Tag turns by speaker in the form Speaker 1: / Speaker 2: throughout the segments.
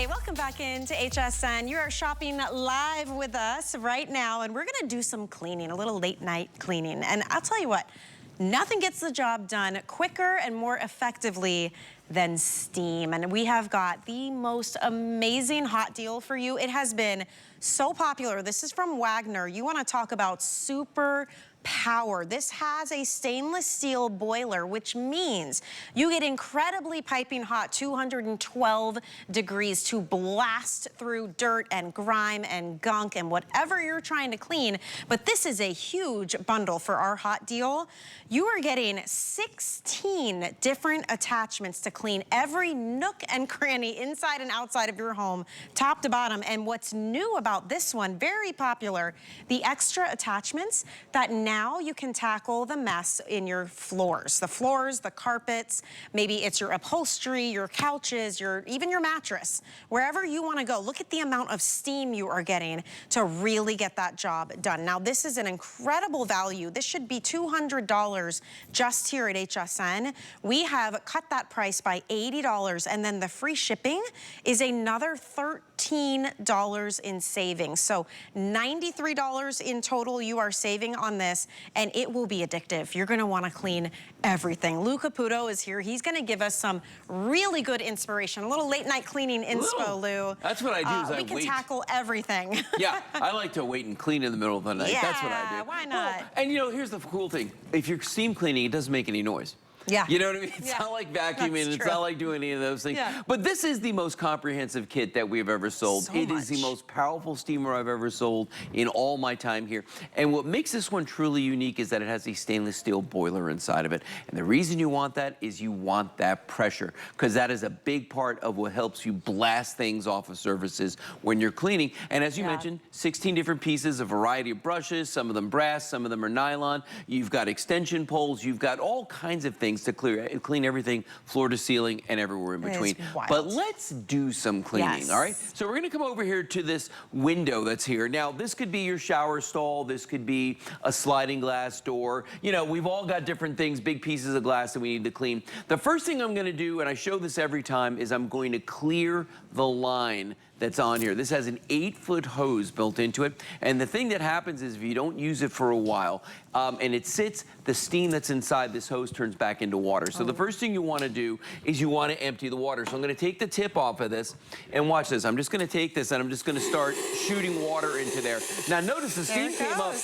Speaker 1: Hey, welcome back into HSN. You are shopping live with us right now, and we're gonna do some cleaning, a little late night cleaning. And I'll tell you what, nothing gets the job done quicker and more effectively than steam. And we have got the most amazing hot deal for you. It has been so popular. This is from Wagner. You wanna talk about super power. This has a stainless steel boiler, which means you get incredibly piping hot 212 degrees to blast through dirt and grime and gunk and whatever you're trying to clean. But this is a huge bundle for our hot deal. You are getting 16 different attachments to clean every nook and cranny inside and outside of your home, top to bottom. And what's new about this one, very popular, the extra attachments that now you can tackle the mess in your floors. The floors, the carpets, maybe it's your upholstery, your couches, even your mattress. Wherever you want to go, look at the amount of steam you are getting to really get that job done. Now, this is an incredible value. This should be $200 just here at HSN. We have cut that price by $80, and then the free shipping is another $13 in savings. So $93 in total you are saving on this, and it will be addictive. You're gonna wanna clean everything. Lou Caputo is here. He's gonna give us some really good inspiration, a little late night cleaning inspo, Lou.
Speaker 2: That's what I do is I wait.
Speaker 1: We can tackle everything.
Speaker 2: Yeah, I like to wait and clean in the middle of the night.
Speaker 1: Yeah,
Speaker 2: that's what I do.
Speaker 1: Why not?
Speaker 2: Well, and you know, here's the cool thing. If you're steam cleaning, it doesn't make any noise.
Speaker 1: Yeah.
Speaker 2: You know what I mean? It's not like vacuuming, it's not like doing any of those things.
Speaker 1: Yeah.
Speaker 2: But this is the most comprehensive kit that we've ever sold. It is the most powerful steamer I've ever sold in all my time here. And what makes this one truly unique is that it has a stainless steel boiler inside of it. And the reason you want that is you want that pressure, because that is a big part of what helps you blast things off of surfaces when you're cleaning. And as you mentioned, 16 different pieces, a variety of brushes, some of them brass, some of them are nylon. You've got extension poles, you've got all kinds of things to clean everything, floor to ceiling and everywhere in between. But let's do some cleaning, all right? So we're gonna come over here to this window that's here. Now, this could be your shower stall, this could be a sliding glass door. You know, we've all got different things, big pieces of glass that we need to clean. The first thing I'm gonna do, and I show this every time, is I'm going to clear the line that's on here. This has an 8-foot hose built into it. And the thing that happens is if you don't use it for a while and it sits, the steam that's inside this hose turns back into water. So the first thing you wanna do is you wanna empty the water. So I'm gonna take the tip off of this and watch this. I'm just gonna take this and I'm just gonna start shooting water into there. Now notice the steam came up.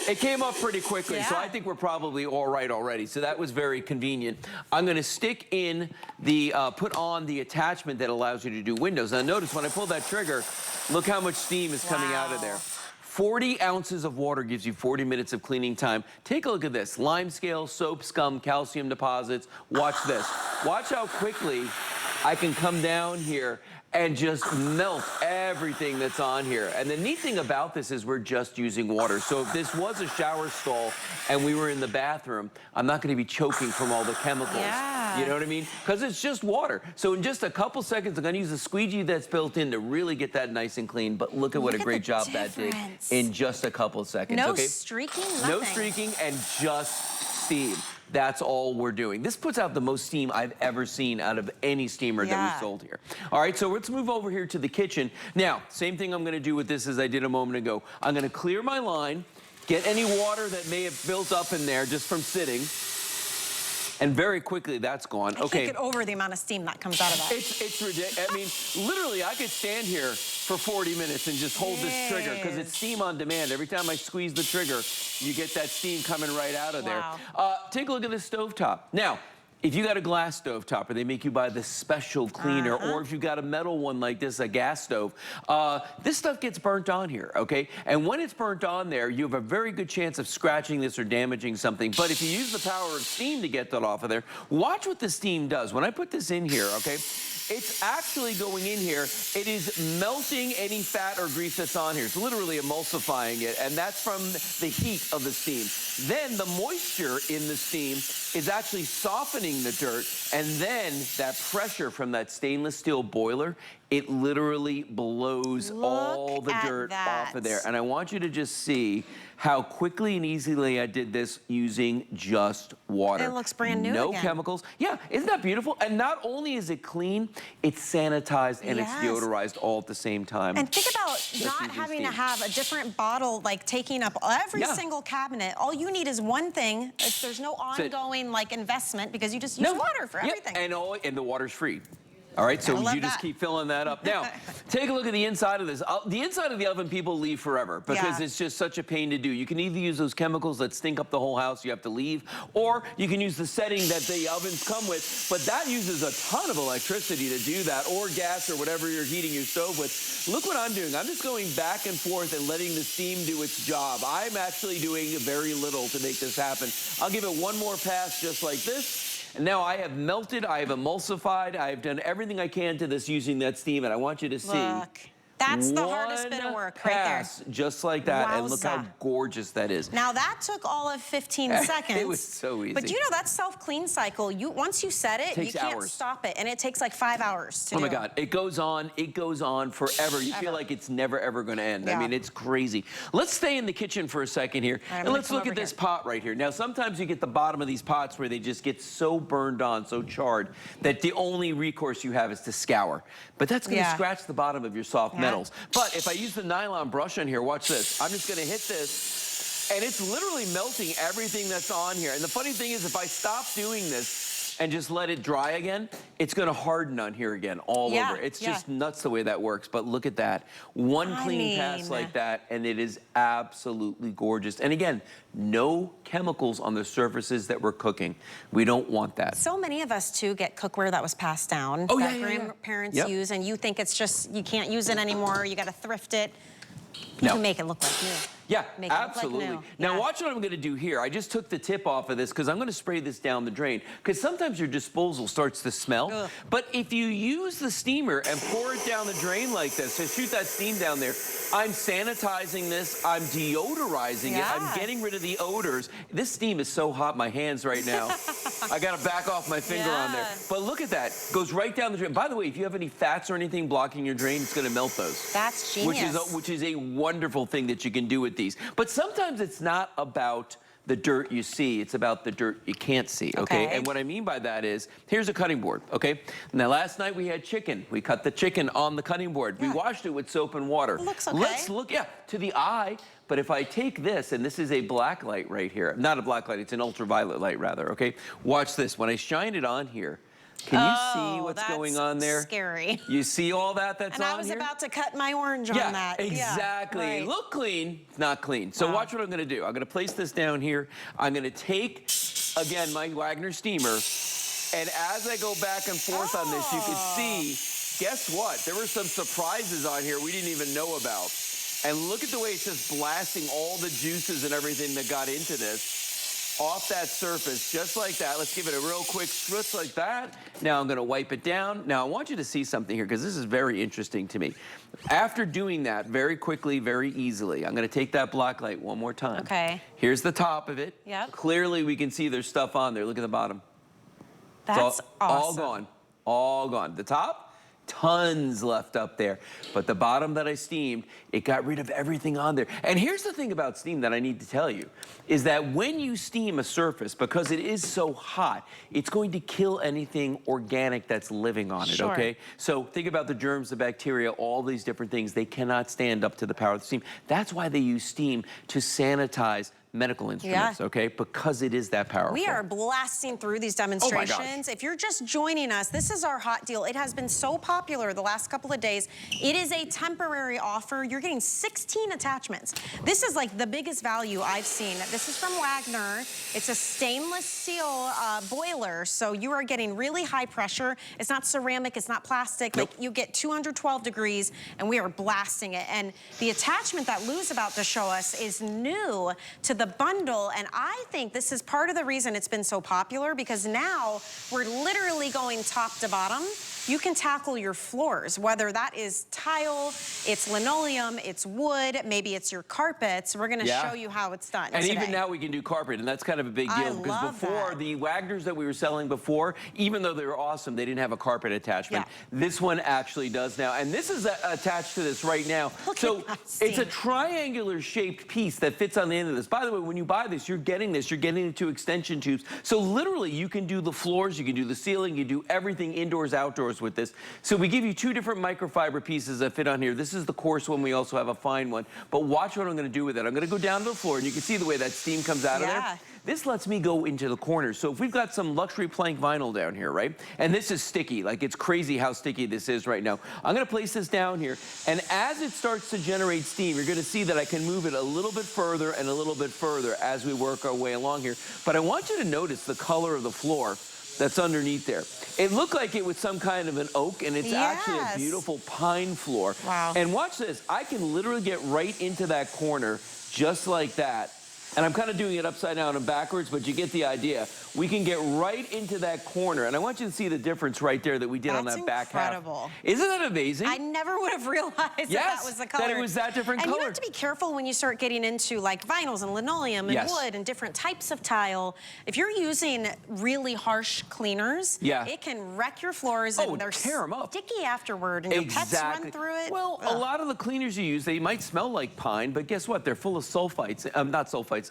Speaker 2: It came up pretty quickly, so I think we're probably all right already. So that was very convenient. I'm gonna stick in the, put on the attachment that allows you to do windows. Now notice when I pull that trigger, look how much steam is coming out of there. 40 ounces of water gives you 40 minutes of cleaning time. Take a look at this. Lime scale, soap, scum, calcium deposits. Watch this. Watch how quickly I can come down here and just melt everything that's on here. And the neat thing about this is we're just using water. So if this was a shower stall and we were in the bathroom, I'm not gonna be choking from all the chemicals. You know what I mean? Because it's just water. So in just a couple seconds, I'm gonna use a squeegee that's built in to really get that nice and clean. But look at what a great job that did in just a couple of seconds.
Speaker 1: No streaking, nothing.
Speaker 2: No streaking and just steam. That's all we're doing. This puts out the most steam I've ever seen out of any steamer that we sold here. All right, so let's move over here to the kitchen. Now, same thing I'm gonna do with this as I did a moment ago. I'm gonna clear my line, get any water that may have built up in there just from sitting, and very quickly that's gone.
Speaker 1: I can't get over the amount of steam that comes out of that.
Speaker 2: It's ridiculous. I mean, literally, I could stand here for 40 minutes and just hold this trigger because it's steam on demand. Every time I squeeze the trigger, you get that steam coming right out of there. Take a look at this stovetop. Now, if you got a glass stovetop, or they make you buy the special cleaner, or if you got a metal one like this, a gas stove, this stuff gets burnt on here, okay? And when it's burnt on there, you have a very good chance of scratching this or damaging something. But if you use the power of steam to get that off of there, watch what the steam does. When I put this in here, okay, it's actually going in here. It is melting any fat or grease that's on here. It's literally emulsifying it, and that's from the heat of the steam. Then the moisture in the steam is actually softening the dirt, and then that pressure from that stainless steel boiler, it literally blows all the dirt off of there. And I want you to just see how quickly and easily I did this using just water.
Speaker 1: It looks brand new
Speaker 2: No
Speaker 1: again.
Speaker 2: chemicals. Yeah, isn't that beautiful? And not only is it clean, it's sanitized and it's deodorized all at the same time.
Speaker 1: And think about not having to have a different bottle, like taking up every single cabinet. All you need is one thing. There's no ongoing like investment because you just use water for everything.
Speaker 2: And the water's free. All right, so you just keep filling that up. Now, take a look at the inside of this. The inside of the oven, people leave forever because it's just such a pain to do. You can either use those chemicals that stink up the whole house, you have to leave, or you can use the setting that the ovens come with, but that uses a ton of electricity to do that, or gas, or whatever you're heating your stove with. Look what I'm doing. I'm just going back and forth and letting the steam do its job. I'm actually doing very little to make this happen. I'll give it one more pass just like this. And now I have melted, I have emulsified, I have done everything I can to this using that steam, and I want you to see.
Speaker 1: Look, that's the hardest bit of work right there.
Speaker 2: Just like that, and look how gorgeous that is.
Speaker 1: Now that took all of 15 seconds.
Speaker 2: It was so easy.
Speaker 1: But you know that self-clean cycle, once you set it, you can't stop it, and it takes like 5 hours to do.
Speaker 2: Oh my God, it goes on forever. You feel like it's never ever gonna end. I mean, it's crazy. Let's stay in the kitchen for a second here, and let's look at this pot right here. Now, sometimes you get the bottom of these pots where they just get so burned on, so charred, that the only recourse you have is to scour. But that's gonna scratch the bottom of your soft metals. But if I use the nylon brush on here, watch this. I'm just gonna hit this, and it's literally melting everything that's on here. And the funny thing is, if I stop doing this and just let it dry again, it's gonna harden on here again all over. It's just nuts the way that works. But look at that. One clean pass like that, and it is absolutely gorgeous. And again, no chemicals on the surfaces that we're cooking. We don't want that.
Speaker 1: So many of us, too, get cookware that was passed down that grandparents use, and you think it's just, you can't use it anymore, you gotta thrift it. You can make it look like new.
Speaker 2: Yeah, absolutely. Now watch what I'm gonna do here. I just took the tip off of this because I'm gonna spray this down the drain, because sometimes your disposal starts to smell. But if you use the steamer and pour it down the drain like this, so shoot that steam down there, I'm sanitizing this, I'm deodorizing it, I'm getting rid of the odors. This steam is so hot, my hands right now. I gotta back off my finger on there. But look at that, goes right down the drain. By the way, if you have any fats or anything blocking your drain, it's gonna melt those.
Speaker 1: That's genius.
Speaker 2: Which is a wonderful thing that you can do with these. But sometimes it's not about the dirt you see, it's about the dirt you can't see, okay? And what I mean by that is, here's a cutting board, okay? Now last night we had chicken. We cut the chicken on the cutting board. We washed it with soap and water.
Speaker 1: It looks okay.
Speaker 2: Let's look, to the eye. But if I take this, and this is a black light right here, not a black light, it's an ultraviolet light rather, okay? Watch this, when I shine it on here, can you see what's going on there?
Speaker 1: Scary.
Speaker 2: You see all that's on here?
Speaker 1: And I was about to cut my orange on that.
Speaker 2: Exactly. Look clean, not clean. So watch what I'm gonna do. I'm gonna place this down here. I'm gonna take, again, my Wagner steamer, and as I go back and forth on this, you can see, guess what? There were some surprises on here we didn't even know about. And look at the way it's just blasting all the juices and everything that got into this off that surface, just like that. Let's give it a real quick spritz like that. Now I'm gonna wipe it down. Now I want you to see something here, because this is very interesting to me. After doing that very quickly, very easily, I'm gonna take that black light one more time.
Speaker 1: Okay.
Speaker 2: Here's the top of it. Clearly we can see there's stuff on there. Look at the bottom.
Speaker 1: That's awesome.
Speaker 2: All gone, all gone. The top, tons left up there. But the bottom that I steamed, it got rid of everything on there. And here's the thing about steam that I need to tell you, is that when you steam a surface, because it is so hot, it's going to kill anything organic that's living on it, okay? So think about the germs, the bacteria, all these different things. They cannot stand up to the power of the steam. That's why they use steam to sanitize medical instruments, okay? Because it is that powerful.
Speaker 1: We are blasting through these demonstrations. If you're just joining us, this is our hot deal. It has been so popular the last couple of days. It is a temporary offer. You're getting 16 attachments. This is like the biggest value I've seen. This is from Wagner. It's a stainless steel boiler, so you are getting really high pressure. It's not ceramic, it's not plastic. Like, you get 212 degrees, and we are blasting it. And the attachment that Lou's about to show us is new to the the bundle, and I think this is part of the reason it's been so popular, because now we're literally going top to bottom. You can tackle your floors, whether that is tile, it's linoleum, it's wood, maybe it's your carpets. We're gonna show you how it's done
Speaker 2: And
Speaker 1: today.
Speaker 2: even now we can do carpet, and that's kind of a big deal, because before, the Wagners that we were selling before, even though they were awesome, they didn't have a carpet attachment. This one actually does now, and this is attached to this right now. So it's a triangular shaped piece that fits on the end of this. By the way, when you buy this, you're getting the 2 extension tubes. So literally you can do the floors, you can do the ceiling, you do everything indoors, outdoors with this. So we give you 2 different microfiber pieces that fit on here. This is the coarse one, we also have a fine one. But watch what I'm gonna do with it. I'm gonna go down to the floor, and you can see the way that steam comes out of there. This lets me go into the corners. So if we've got some luxury plank vinyl down here, right? And this is sticky, like it's crazy how sticky this is right now. I'm gonna place this down here, and as it starts to generate steam, you're gonna see that I can move it a little bit further and a little bit further as we work our way along here. But I want you to notice the color of the floor that's underneath there. It looked like it was some kind of an oak, and it's actually a beautiful pine floor. And watch this. I can literally get right into that corner just like that. And I'm kind of doing it upside down and backwards, but you get the idea. We can get right into that corner, and I want you to see the difference right there that we did on that back half.
Speaker 1: Incredible.
Speaker 2: Isn't that amazing?
Speaker 1: I never would have realized that was the color.
Speaker 2: That it was that different color.
Speaker 1: And you have to be careful when you start getting into like vinyls and linoleum and wood and different types of tile. If you're using really harsh cleaners, it can wreck your floors, and they're sticky afterward, and your pets run through it.
Speaker 2: Well, a lot of the cleaners you use, they might smell like pine, but guess what? They're full of sulfites, not sulfites,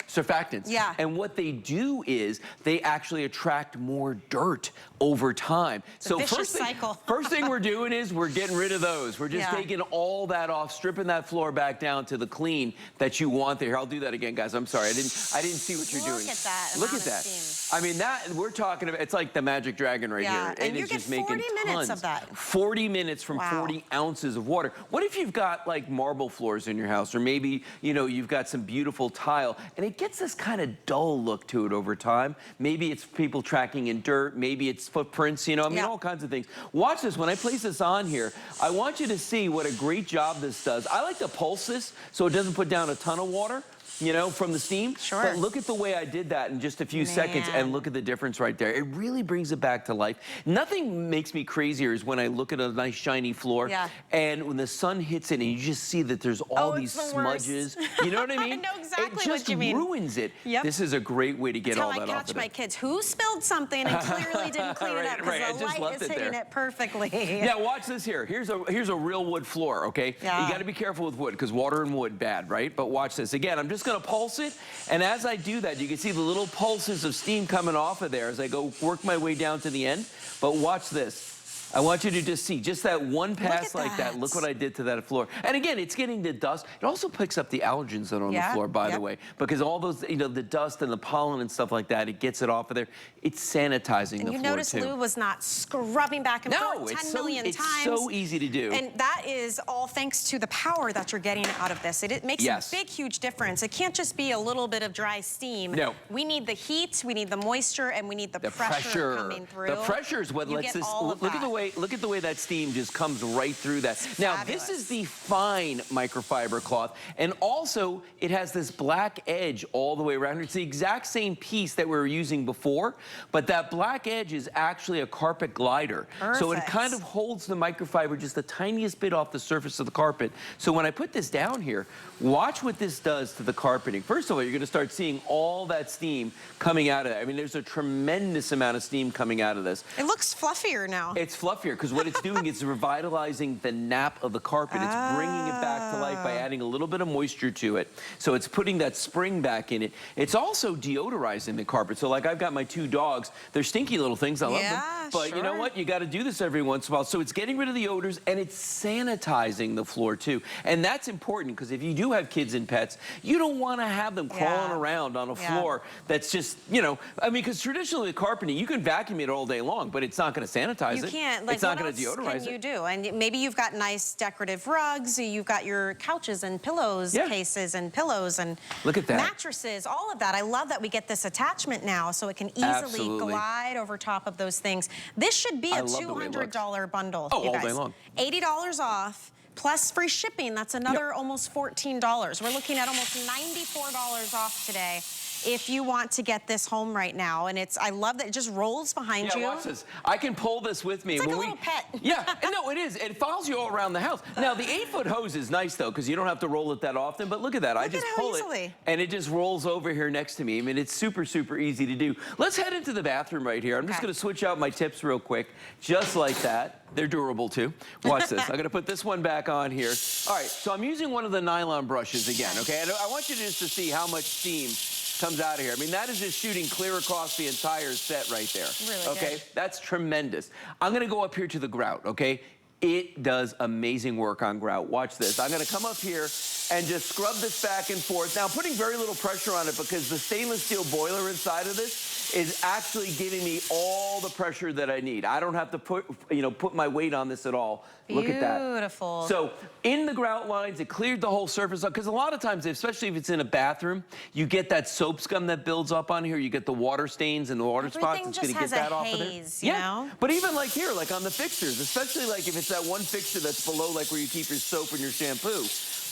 Speaker 2: surfactants. And what they do is they actually attract more dirt over time. So first thing we're doing is we're getting rid of those. We're just taking all that off, stripping that floor back down to the clean that you want there. I'll do that again, guys. I'm sorry. I didn't see what you're doing.
Speaker 1: Look at that.
Speaker 2: Look at that. I mean, that we're talking about, it's like the magic dragon right here.
Speaker 1: And you get 40 minutes of that.
Speaker 2: 40 minutes from 40 ounces of water. What if you've got like marble floors in your house, or maybe, you know, you've got some beautiful tile, and it gets this kind of dull look to it over time. Maybe it's people tracking in dirt, maybe it's footprints, you know, I mean, all kinds of things. Watch this. When I place this on here, I want you to see what a great job this does. I like to pulse this so it doesn't put down a ton of water, you know, from the steam. But look at the way I did that in just a few seconds, and look at the difference right there. It really brings it back to life. Nothing makes me crazier is when I look at a nice shiny floor, and when the sun hits it and you just see that there's all these smudges. You know what I mean?
Speaker 1: I know exactly
Speaker 2: what you mean. It just ruins it. This is a great way to get all that off of it.
Speaker 1: That's how I catch my kids. Who spilled something and clearly didn't clean it up because the light is hitting it perfectly.
Speaker 2: Yeah, watch this here. Here's a real wood floor, okay? You got to be careful with wood, because water and wood, bad, right? But watch this. Again, I'm just gonna pulse it, and as I do that, you can see the little pulses of steam coming off of there as I go work my way down to the end. But watch this. I want you to just see just that one pass like that. Look what I did to that floor. And again, it's getting the dust. It also picks up the allergens that are on the floor, by the way, because all those, you know, the dust and the pollen and stuff like that, it gets it off of there. It's sanitizing the floor, too.
Speaker 1: You notice Lou was not scrubbing back and forth 10 million times.
Speaker 2: It's so easy to do.
Speaker 1: And that is all thanks to the power that you're getting out of this. It makes a big, huge difference. It can't just be a little bit of dry steam. No. We need the heat, we need the moisture, and we need the pressure coming through.
Speaker 2: The pressure is what lets this, look at the way that steam just comes right through that. Now, this is the fine microfiber cloth, and also it has this black edge all the way around. It's the exact same piece that we were using before, but that black edge is actually a carpet glider. So it kind of holds the microfiber just the tiniest bit off the surface of the carpet. So when I put this down here, watch what this does to the carpeting. First of all, you're going to start seeing all that steam coming out of it. I mean, there's a tremendous amount of steam coming out of this.
Speaker 1: It looks fluffier now.
Speaker 2: It's fluffier, because what it's doing is revitalizing the nap of the carpet. It's bringing it back to life by adding a little bit of moisture to it. So it's putting that spring back in it. It's also deodorizing the carpet. So like I've got my 2 dogs. They're stinky little things. I love them. But you know what? You got to do this every once in a while. So it's getting rid of the odors, and it's sanitizing the floor too. And that's important, because if you do have kids and pets, you don't want to have them crawling around on a floor that's just, you know, I mean, because traditionally with carpeting, you can vacuum it all day long, but it's not going to sanitize it.
Speaker 1: You can't. Like,
Speaker 2: it's not going to deodorize it.
Speaker 1: You do, and maybe you've got nice decorative rugs, you've got your couches and pillows cases and pillows and
Speaker 2: look at that.
Speaker 1: Mattresses, all of that. I love that we get this attachment now, so it can easily glide over top of those things. This should be a $200 bundle, you guys.
Speaker 2: All day long.
Speaker 1: $80 off plus free shipping. That's another almost $14. We're looking at almost $94 off today if you want to get this home right now. And I love that it just rolls behind you.
Speaker 2: Yeah, watch this. I can pull this with me.
Speaker 1: It's like a little pet.
Speaker 2: Yeah, and no, it is. It follows you all around the house. Now, the 8-foot hose is nice, though, because you don't have to roll it that often. But look at that. I just pull it, and it just rolls over here next to me. I mean, it's super, super easy to do. Let's head into the bathroom right here. I'm just going to switch out my tips real quick, just like that. They're durable, too. Watch this. I'm going to put this one back on here. All right, so I'm using one of the nylon brushes again, okay? And I want you just to see how much steam comes out of here. I mean, that is just shooting clear across the entire set right there.
Speaker 1: Really
Speaker 2: okay,
Speaker 1: good.
Speaker 2: That's tremendous. I'm gonna go up here to the grout, okay? It does amazing work on grout. Watch this. I'm gonna come up here and just scrub this back and forth. Now, putting very little pressure on it because the stainless steel boiler inside of this is actually giving me all the pressure that I need. I don't have to put my weight on this at all. Look at that.
Speaker 1: Beautiful.
Speaker 2: So in the grout lines, it cleared the whole surface up, because a lot of times, especially if it's in a bathroom, you get that soap scum that builds up on here. You get the water stains and the water spots. It's going to get that off of there.
Speaker 1: You know?
Speaker 2: But even like here, like on the fixtures, especially like if it's that one fixture that's below, like where you keep your soap and your shampoo.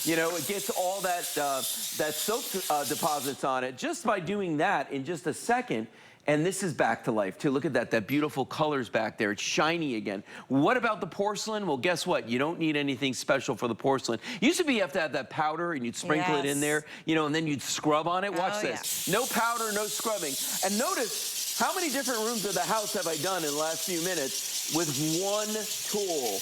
Speaker 2: You know, it gets all that soap deposits on it just by doing that in just a second. And this is back to life, too. Look at that beautiful colors back there. It's shiny again. What about the porcelain? Well, guess what? You don't need anything special for the porcelain. Used to be you have to have that powder, and you'd sprinkle it in there, you know, and then you'd scrub on it. Watch this. No powder, no scrubbing. And notice how many different rooms of the house have I done in the last few minutes with one tool.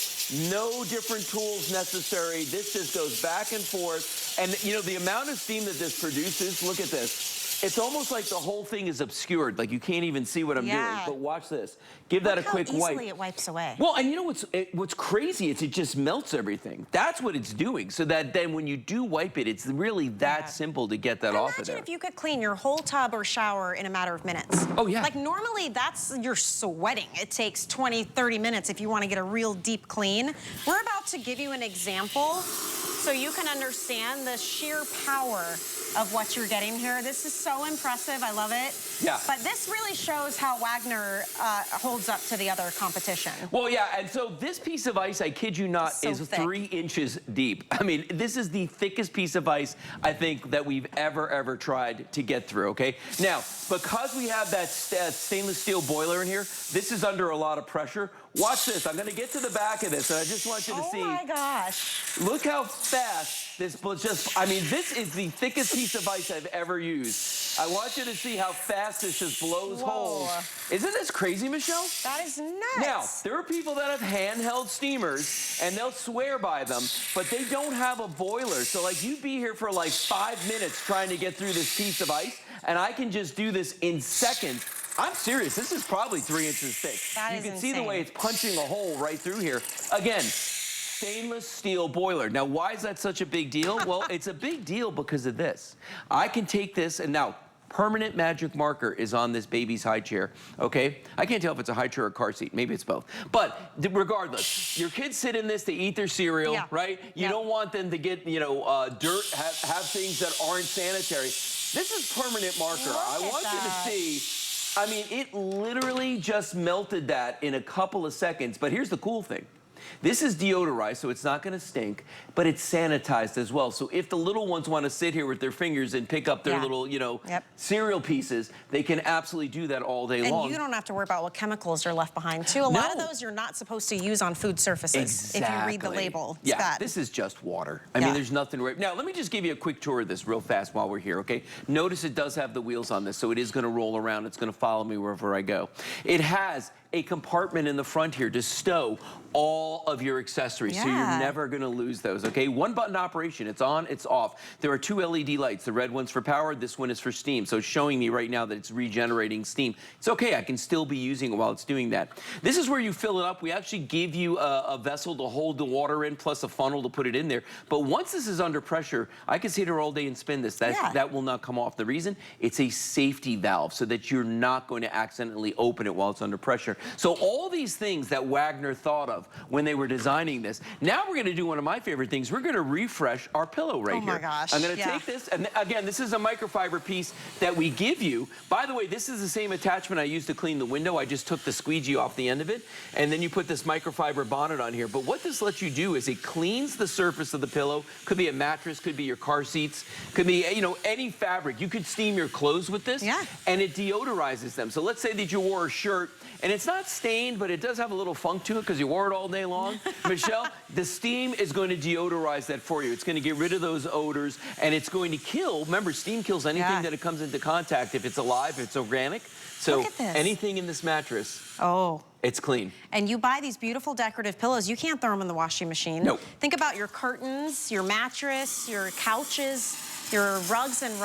Speaker 2: No different tools necessary. This just goes back and forth. And, you know, the amount of steam that this produces, look at this. It's almost like the whole thing is obscured, like you can't even see what I'm doing. But watch this. Give that a quick wipe.
Speaker 1: Look how easily it wipes away.
Speaker 2: Well, and you know what's crazy is it just melts everything. That's what it's doing. So that then when you do wipe it, it's really that simple to get that off of there.
Speaker 1: Imagine if you could clean your whole tub or shower in a matter of minutes.
Speaker 2: Oh, yeah.
Speaker 1: Like normally you're sweating. It takes 20, 30 minutes if you want to get a real deep clean. We're about to give you an example so you can understand the sheer power of what you're getting here. This is so impressive. I love it.
Speaker 2: Yeah.
Speaker 1: But this really shows how Wagner holds up to the other competition.
Speaker 2: Well, yeah, and so this piece of ice, I kid you not, is 3 inches deep. I mean, this is the thickest piece of ice, I think, that we've ever tried to get through, okay? Now, because we have that stainless steel boiler in here, this is under a lot of pressure. Watch this. I'm going to get to the back of this, and I just want you to see.
Speaker 1: Oh, my gosh.
Speaker 2: Look how fast this just, I mean, this is the thickest piece of ice I've ever used. I want you to see how fast this just blows holes. Isn't this crazy, Michelle?
Speaker 1: That is nuts.
Speaker 2: Now, there are people that have handheld steamers, and they'll swear by them, but they don't have a boiler. So, like, you'd be here for, like, 5 minutes trying to get through this piece of ice, and I can just do this in seconds. I'm serious. This is probably 3 inches thick. You can see the way it's punching a hole right through here. Again, stainless steel boiler. Now, why is that such a big deal? Well, it's a big deal because of this. I can take this, and now, permanent magic marker is on this baby's high chair, okay? I can't tell if it's a high chair or a car seat. Maybe it's both. But regardless, your kids sit in this to eat their cereal, right? You don't want them to get, you know, dirt, have things that aren't sanitary. This is permanent marker. I want you to see. I mean, it literally just melted that in a couple of seconds. But here's the cool thing. This is deodorized, so it's not going to stink, but it's sanitized as well. So if the little ones want to sit here with their fingers and pick up their little, you know, cereal pieces, they can absolutely do that all day long.
Speaker 1: And you don't have to worry about what chemicals are left behind, too. A lot of those you're not supposed to use on food surfaces. If you read the label. It's bad.
Speaker 2: This is just water. I mean, there's nothing. Now, let me just give you a quick tour of this real fast while we're here, okay? Notice it does have the wheels on this, so it is going to roll around. It's going to follow me wherever I go. It has a compartment in the front here to stow all of your accessories, so you're never going to lose those, okay? One button operation. It's on, it's off. There are 2 LED lights. The red one's for power. This one is for steam. So it's showing me right now that it's regenerating steam. It's okay. I can still be using it while it's doing that. This is where you fill it up. We actually give you a vessel to hold the water in, plus a funnel to put it in there. But once this is under pressure, I can sit here all day and spin this. That will not come off. The reason? It's a safety valve so that you're not going to accidentally open it while it's under pressure. So all these things that Wagner thought of when they were designing this. Now we're gonna do one of my favorite things. We're gonna refresh our pillow right here.
Speaker 1: Oh my gosh,
Speaker 2: I'm gonna take this, and again, this is a microfiber piece that we give you. By the way, this is the same attachment I used to clean the window. I just took the squeegee off the end of it, and then you put this microfiber bonnet on here. But what this lets you do is it cleans the surface of the pillow. Could be a mattress, could be your car seats, could be, you know, any fabric. You could steam your clothes with this, and it deodorizes them. So let's say that you wore a shirt, and it's not stained, but it does have a little funk to it because you wore it all day long. Michelle, the steam is going to deodorize that for you. It's going to get rid of those odors, and it's going to kill, remember, steam kills anything that it comes into contact, if it's alive, if it's organic. So anything in this mattress, it's clean.
Speaker 1: And you buy these beautiful decorative pillows, you can't throw them in the washing machine.
Speaker 2: Nope.
Speaker 1: Think about your curtains, your mattress, your couches, your rugs and